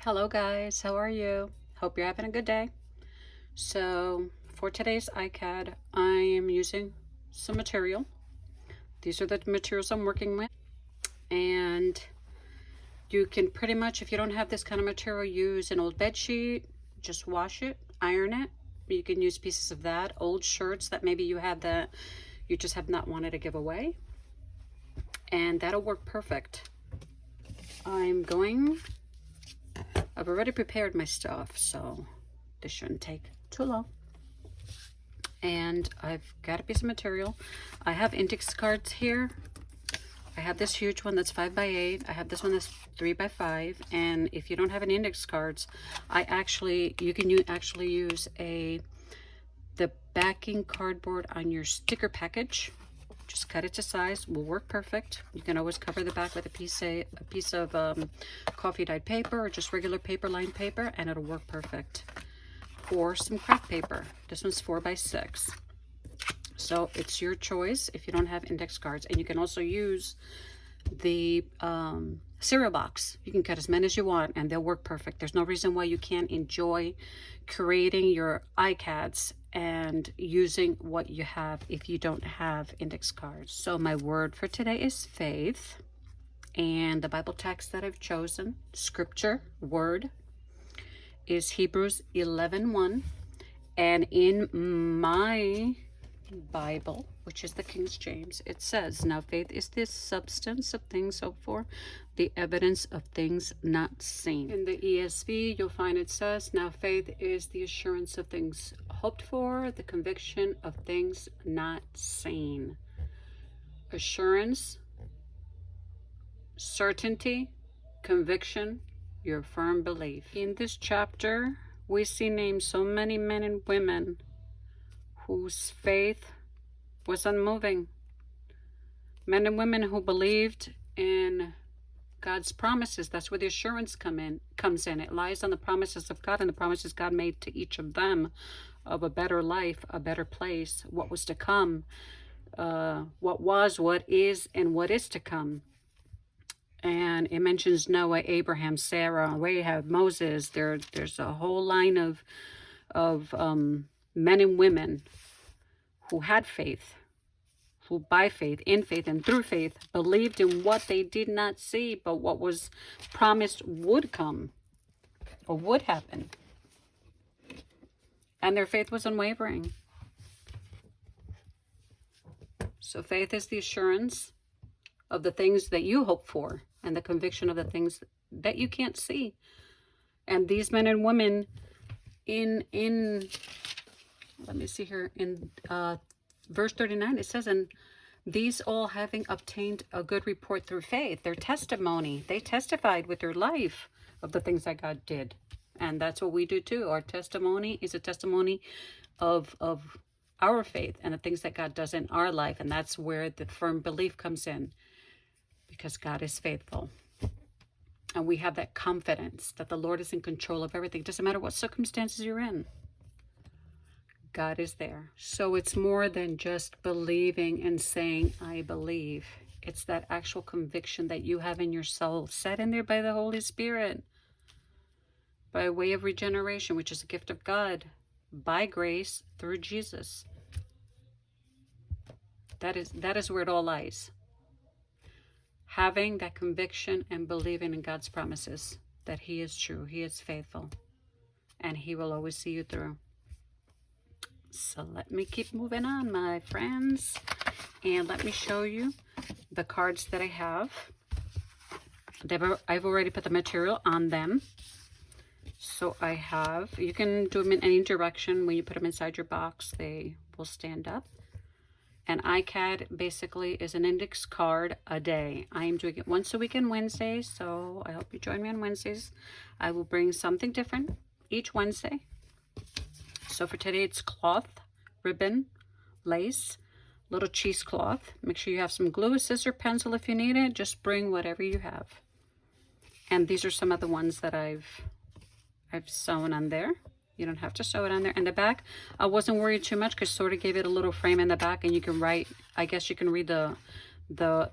Hello guys, how are you? Hope you're having a good day. So for today's ICAD, I am using some material. These are the materials I'm working with. And you can pretty much, if you don't have this kind of material, use an old bed sheet, just wash it, iron it. You can use pieces of that, old shirts that maybe you have that you just have not wanted to give away. And that'll work perfect. I've already prepared my stuff, so this shouldn't take too long. And I've got a piece of material. I have index cards here. I have this huge one that's 5x8. I have this one that's 3x5. And if you don't have any index cards, you can actually use the backing cardboard on your sticker package. Just cut it to size, will work perfect. You can always cover the back with a piece of coffee dyed paper or just regular paper, lined paper, and it'll work perfect. Or some craft paper. This one's 4x6. So it's your choice if you don't have index cards. And you can also use the cereal box. You can cut as many as you want and they'll work perfect. There's no reason why you can't enjoy creating your ICADs and using what you have if you don't have index cards. So my word for today is faith. And the Bible text that I've chosen, scripture, word, is Hebrews 11:1. And in my Bible, which is the King James, it says, now faith is the substance of things hoped for, the evidence of things not seen. In the ESV, you'll find it says, now faith is the assurance of things hoped for, the conviction of things not seen. Assurance, certainty, conviction, your firm belief. In this chapter, we see named so many men and women whose faith was unmoving. Men and women who believed in God's promises. That's where the assurance comes in. It lies on the promises of God and the promises God made to each of them of a better life, a better place, what was to come, what was, what is, and what is to come. And it mentions Noah, Abraham, Sarah, Rahab, Moses. There's a whole line of men and women who had faith, who by faith, in faith, and through faith believed in what they did not see, but what was promised would come or would happen. And their faith was unwavering. So faith is the assurance of the things that you hope for and the conviction of the things that you can't see. And these men and women in let me see here, in verse 39, it says, and these all having obtained a good report through faith, their testimony, they testified with their life of the things that God did. And that's what we do too. Our testimony is a testimony of our faith and the things that God does in our life. And that's where the firm belief comes in, because God is faithful. And we have that confidence that the Lord is in control of everything. It doesn't matter what circumstances you're in. God is there. So it's more than just believing and saying, I believe. It's that actual conviction that you have in your soul, set in there by the Holy Spirit, by way of regeneration, which is a gift of God, by grace, through Jesus. That is where it all lies. Having that conviction and believing in God's promises, that He is true, He is faithful, and He will always see you through. So let me keep moving on, my friends, and let me show you the cards that I have. I've already put the material on them. So I have, you can do them in any direction. When you put them inside your box, they will stand up. And ICAD basically is an index card a day. I am doing it once a week on Wednesdays, so I hope you join me on Wednesdays. I will bring something different each Wednesday. So for today, it's cloth, ribbon, lace, little cheesecloth. Make sure you have some glue, a scissor, pencil if you need it. Just bring whatever you have. And these are some of the ones that I've sewn on there. You don't have to sew it on there. And the back, I wasn't worried too much because sort of gave it a little frame in the back, and you can write, I guess you can read the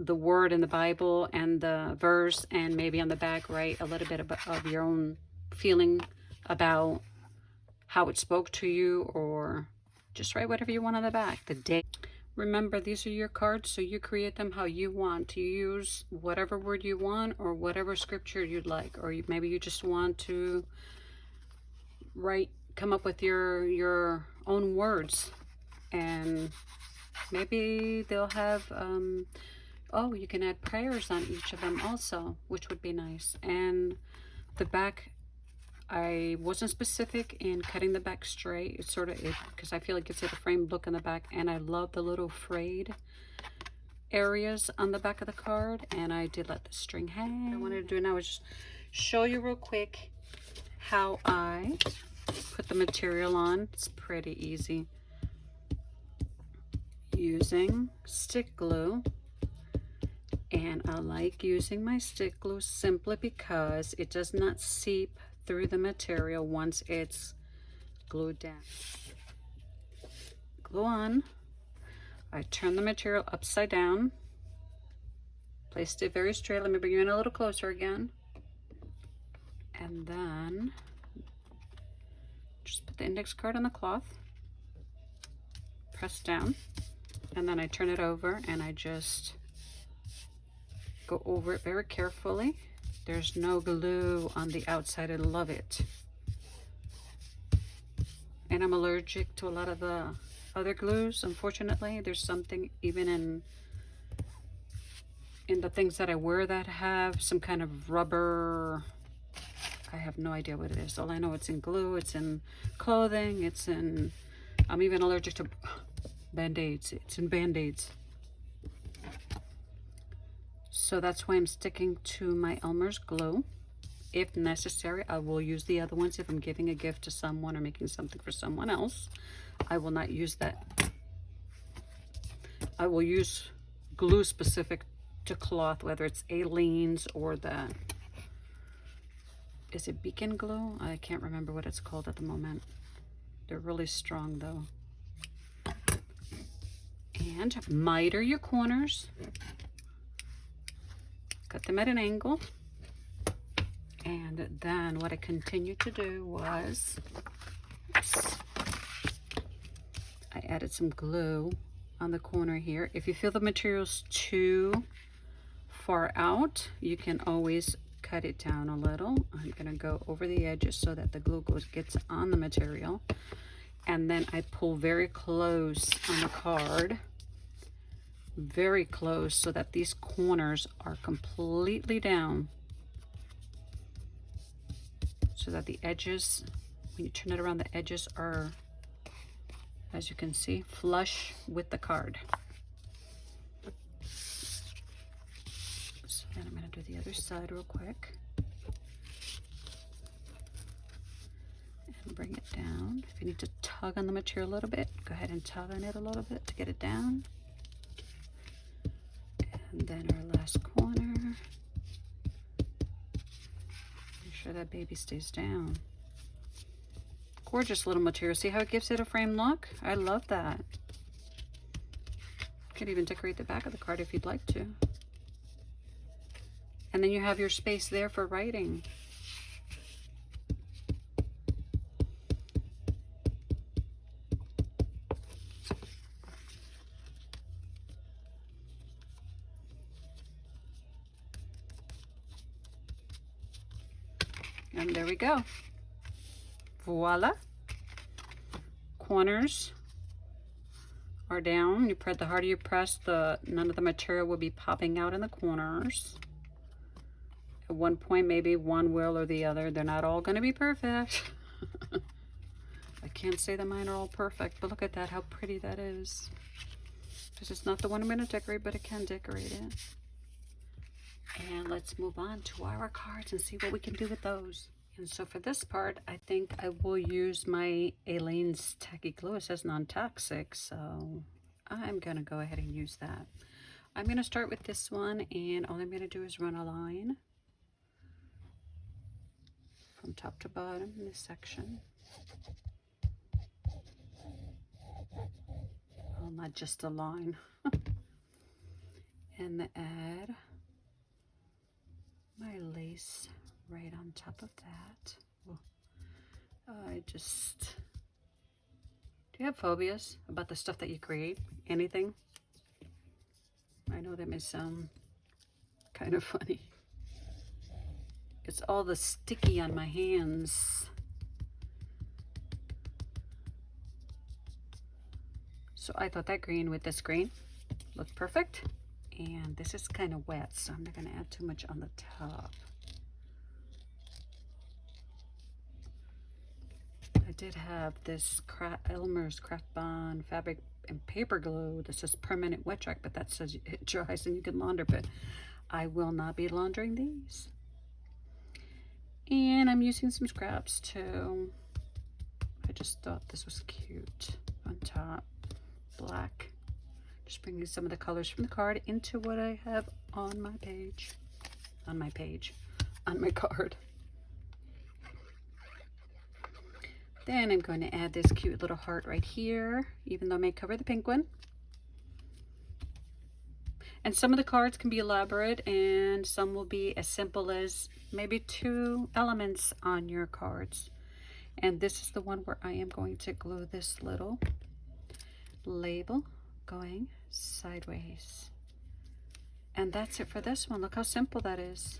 word in the Bible and the verse, and maybe on the back write a little bit of your own feeling about how it spoke to you, or just write whatever you want on the back. The day. Remember, these are your cards, so you create them how you want. You use whatever word you want or whatever scripture you'd like, or maybe you just want to come up with your own words, and maybe they'll have oh, you can add prayers on each of them also, which would be nice. And the back, I wasn't specific in cutting the back straight. It's sort of, because I feel it gives it a framed look in the back, and I love the little frayed areas on the back of the card, and I did let the string hang. What I wanted to do now is just show you real quick how I put the material on. It's pretty easy. Using stick glue, and I like using my stick glue simply because it does not seep through the material once it's glued down. Glue on. I turn the material upside down, placed it very straight. Let me bring you in a little closer again, and then just put the index card on the cloth, press down, and then I turn it over and I just go over it very carefully. There's no glue on the outside. I love it. And I'm allergic to a lot of the other glues, unfortunately. There's something even in the things that I wear that have some kind of rubber. I have no idea what it is. All I know, it's in glue, it's in clothing, it's in, I'm even allergic to Band-Aids. It's in Band-Aids. So that's why I'm sticking to my Elmer's glue. If necessary, I will use the other ones if I'm giving a gift to someone or making something for someone else. I will not use that. I will use glue specific to cloth, whether it's Aleene's or the, is it Beacon glue? I can't remember what it's called at the moment. They're really strong though. And miter your corners. Cut them at an angle. And then what I continued to do was, oops, I added some glue on the corner here. If you feel the material's too far out, you can always cut it down a little. I'm gonna go over the edges so that the glue gets on the material. And then I pull very close on the card, very close, so that these corners are completely down, so that the edges, when you turn it around, the edges are, as you can see, flush with the card. So then I'm going to do the other side real quick and bring it down. If you need to tug on the material a little bit, go ahead and tug on it a little bit to get it down. And then our last corner. Make sure that baby stays down. Gorgeous little material. See how it gives it a frame look? I love that. You could even decorate the back of the card if you'd like to. And then you have your space there for writing. And there we go. Voila. Corners are down. You press, the harder you press, none of the material will be popping out in the corners. At one point, maybe one will or the other. They're not all going to be perfect. I can't say that mine are all perfect, but look at that, how pretty that is. This is not the one I'm going to decorate, but I can decorate it. And let's move on to our cards and see what we can do with those. And so for this part, I think I will use my Aleene's Tacky Glue. It says non-toxic, so I'm going to go ahead and use that. I'm going to start with this one, and all I'm going to do is run a line from top to bottom in this section. Well, not just a line. And add my lace right on top of that. Do you have phobias about the stuff that you create? Anything? I know that may sound kind of funny. It's all the sticky on my hands. So I thought that green with this green looked perfect. And this is kind of wet, so I'm not going to add too much on the top. I did have this Elmer's Craft Bond fabric and paper glue. This is permanent wet dry, but that says it dries and you can launder, but I will not be laundering these. And I'm using some scraps too. I just thought this was cute on top. Black. Just bringing some of the colors from the card into what I have on my page. On my card. Then I'm going to add this cute little heart right here, even though I may cover the pink one. And some of the cards can be elaborate and some will be as simple as maybe 2 elements on your cards. And this is the one where I am going to glue this little label going sideways. And that's it for this one. Look how simple that is.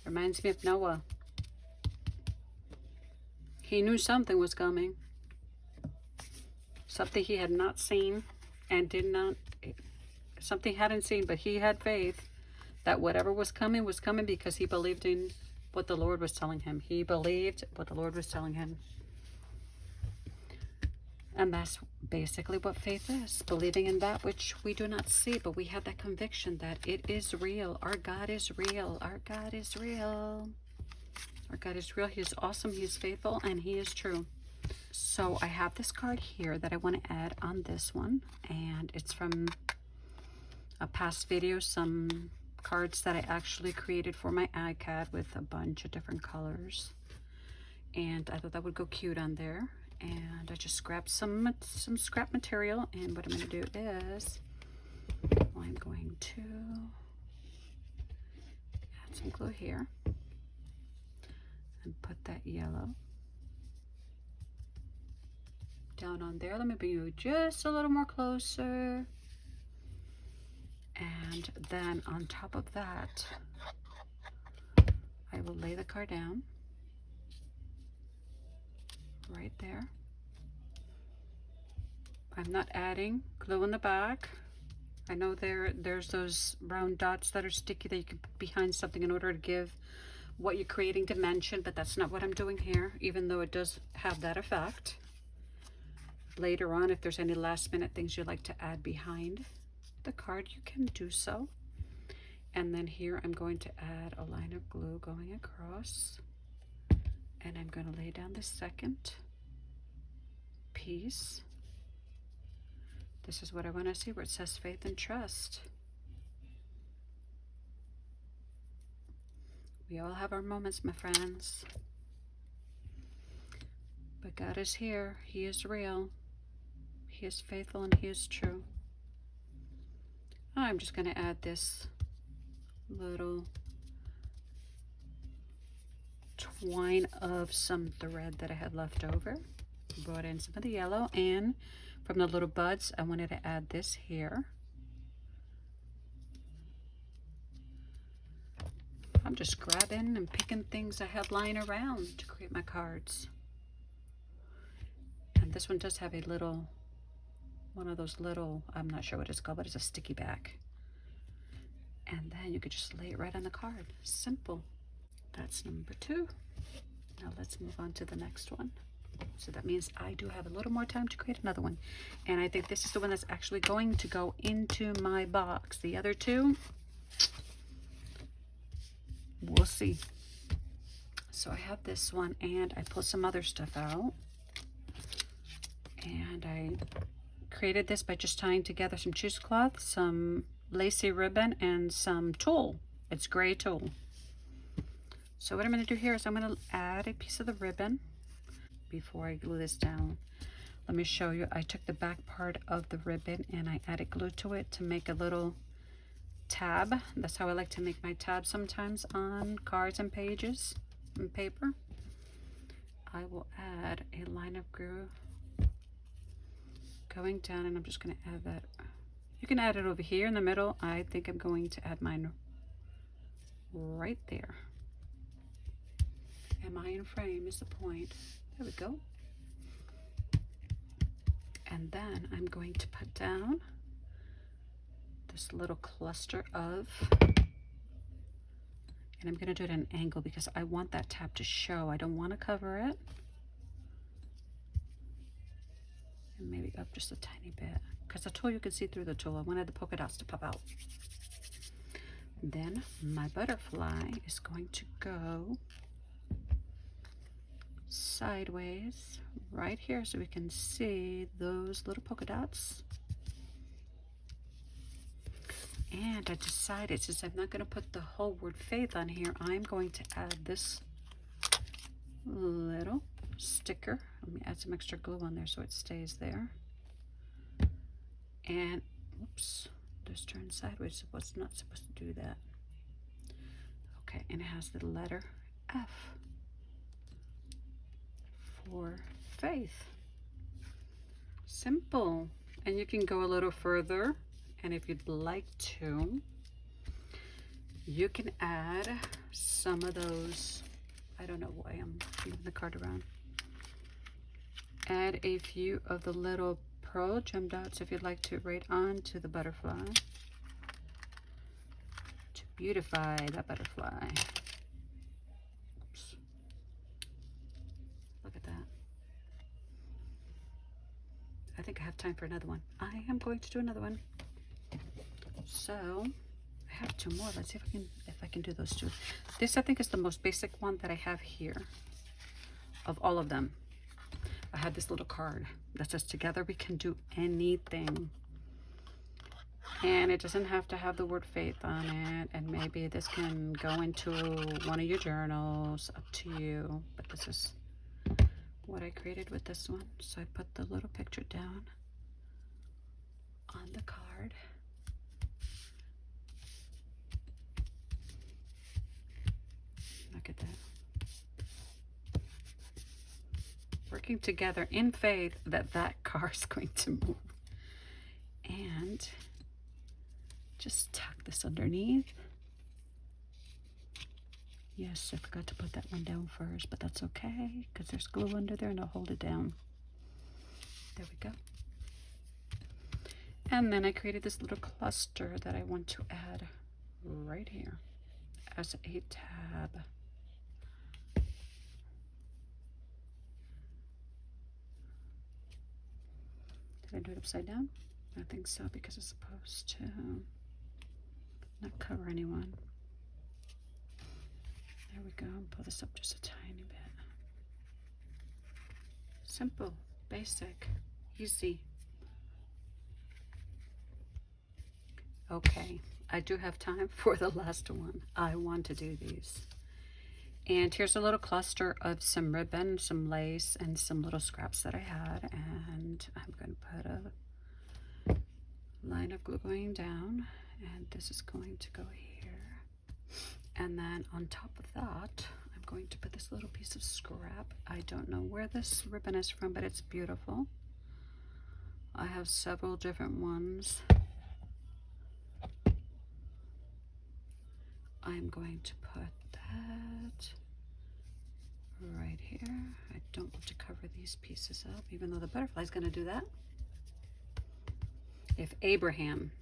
Reminds me of Noah. He knew something was coming. Something he had not seen and did not, something he hadn't seen, but he had faith that whatever was coming because he believed in what the Lord was telling him. He believed what the Lord was telling him. And that's basically what faith is. Believing in that which we do not see, but we have that conviction that it is real. Our God is real. Our God is real. Our God is real. He is awesome. He is faithful. And He is true. So I have this card here that I want to add on this one. And it's from a past video. Some cards that I actually created for my ICAD with a bunch of different colors. And I thought that would go cute on there. And I just grabbed some scrap material, and what I'm going to do is I'm going to add some glue here and put that yellow down on there. Let me bring you just a little more closer. And then on top of that, I will lay the card down right there. I'm not adding glue in the back. I know there's those round dots that are sticky that you can put behind something in order to give what you're creating dimension, but that's not what I'm doing here, even though it does have that effect. Later on, if there's any last minute things you'd like to add behind the card, you can do so. And then here I'm going to add a line of glue going across. And I'm going to lay down the second piece. This is what I want to see, where it says faith and trust. We all have our moments, my friends. But God is here. He is real. He is faithful and He is true. I'm just going to add this little twine of some thread that I had left over. Brought in some of the yellow, and from the little buds I wanted to add this here. I'm just grabbing and picking things I have lying around to create my cards. And this one does have a little, one of those little, I'm not sure what it's called, but it's a sticky back. And then you could just lay it right on the card. Simple. That's number 2. Now let's move on to the next one. So that means I do have a little more time to create another one. And I think this is the one that's actually going to go into my box. The other 2, we'll see. So I have this one, and I pulled some other stuff out. And I created this by just tying together some cheesecloth, some lacy ribbon, and some tulle. It's gray tulle. So what I'm going to do here is I'm going to add a piece of the ribbon before I glue this down. Let me show you. I took the back part of the ribbon and I added glue to it to make a little tab. That's how I like to make my tab sometimes on cards and pages. paper, I will add a line of glue going down, and I'm just going to add that. You can add it over here in the middle. I think I'm going to add mine right there. Am I in frame is the point. There we go. And then I'm going to put down this little cluster of, and I'm going to do it at an angle because I want that tab to show. I don't want to cover it. And maybe up just a tiny bit, because the tool, you can see through the tool. I wanted the polka dots to pop out. Then my butterfly is going to go sideways right here so we can see those little polka dots. And I decided, since I'm not going to put the whole word faith on here, I'm going to add this little sticker. Let me add some extra glue on there so it stays there. And oops, just turned sideways. It was not supposed to do that. Okay, and it has the letter F for faith. Simple. And you can go a little further, and if you'd like to, you can add some of those, I don't know why I'm moving the card around, add a few of the little pearl gem dots if you'd like to, right onto the butterfly to beautify that butterfly. Oops. Look at that. I think I have time for another one. I am going to do another one. So I have two more. Let's see if I can do those two. This, I think, is the most basic one that I have here of all of them. I had this little card that says together we can do anything, and it doesn't have to have the word faith on it, and maybe this can go into one of your journals, up to you, but this is what I created with this one. So I put the little picture down on the card. Look at that. Working together in faith that that car is going to move. And just tuck this underneath. Yes, I forgot to put that one down first, but that's okay because there's glue under there and I'll hold it down. There we go. And then I created this little cluster that I want to add right here as a tab. Did I do it upside down? I think so, because it's supposed to not cover anyone. There we go. Pull this up just a tiny bit. Simple, basic, easy. Okay, I do have time for the last one. I want to do these. And here's a little cluster of some ribbon, some lace, and some little scraps that I had. And I'm going to put a line of glue going down. And this is going to go here. And then on top of that, I'm going to put this little piece of scrap. I don't know where this ribbon is from, but it's beautiful. I have several different ones. I'm going to put that right here. I don't want to cover these pieces up, even though the butterfly is going to do that. If Abraham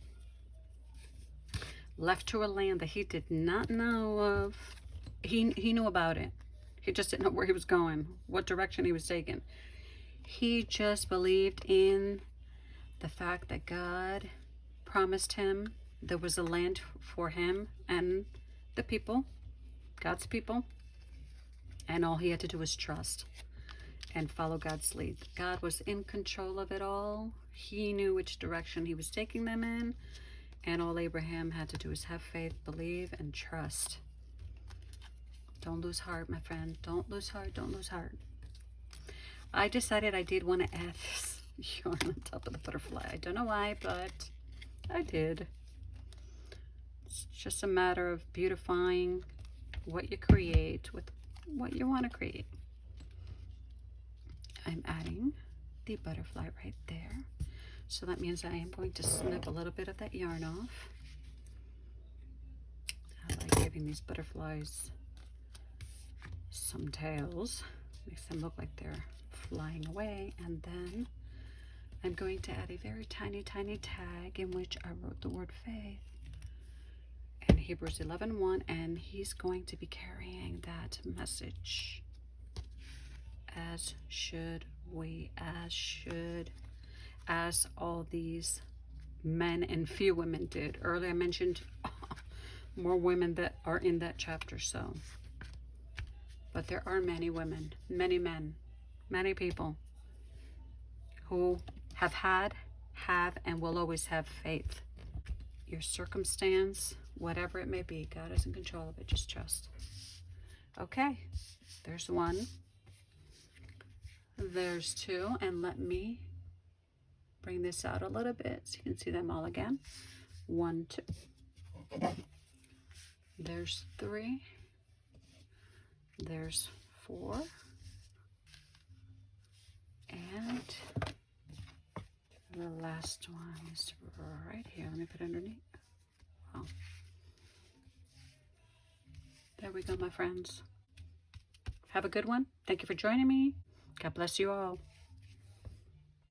left to a land that he did not know of, he knew about it. He just didn't know where he was going, what direction he was taking. He just believed in the fact that God promised him there was a land for him and the people, God's people, and all he had to do was trust and follow God's lead. God was in control of it all. He knew which direction he was taking them in, and all Abraham had to do is have faith, believe, and trust. Don't lose heart, my friend. Don't lose heart. Don't lose heart. I decided I did want to add this yarn on top of the butterfly. I don't know why, but I did. It's just a matter of beautifying what you create with what you want to create. I'm adding the butterfly right there. So that means I am going to snip a little bit of that yarn off. I like giving these butterflies some tails. Makes them look like they're flying away. And then I'm going to add a very tiny, tiny tag in which I wrote the word faith in Hebrews 11:1, and he's going to be carrying that message, as should we, as all these men and few women did. Earlier I mentioned more women that are in that chapter, so. But there are many women, many men, many people who have had, have, and will always have faith. Your circumstance, whatever it may be, God is in control of it. Just trust. Okay, there's one. There's two, and let me bring this out a little bit so you can see them all again. 1, 2. There's 3. There's 4. And the last one is right here. Let me put it underneath. Wow. There we go, my friends. Have a good one. Thank you for joining me. God bless you all.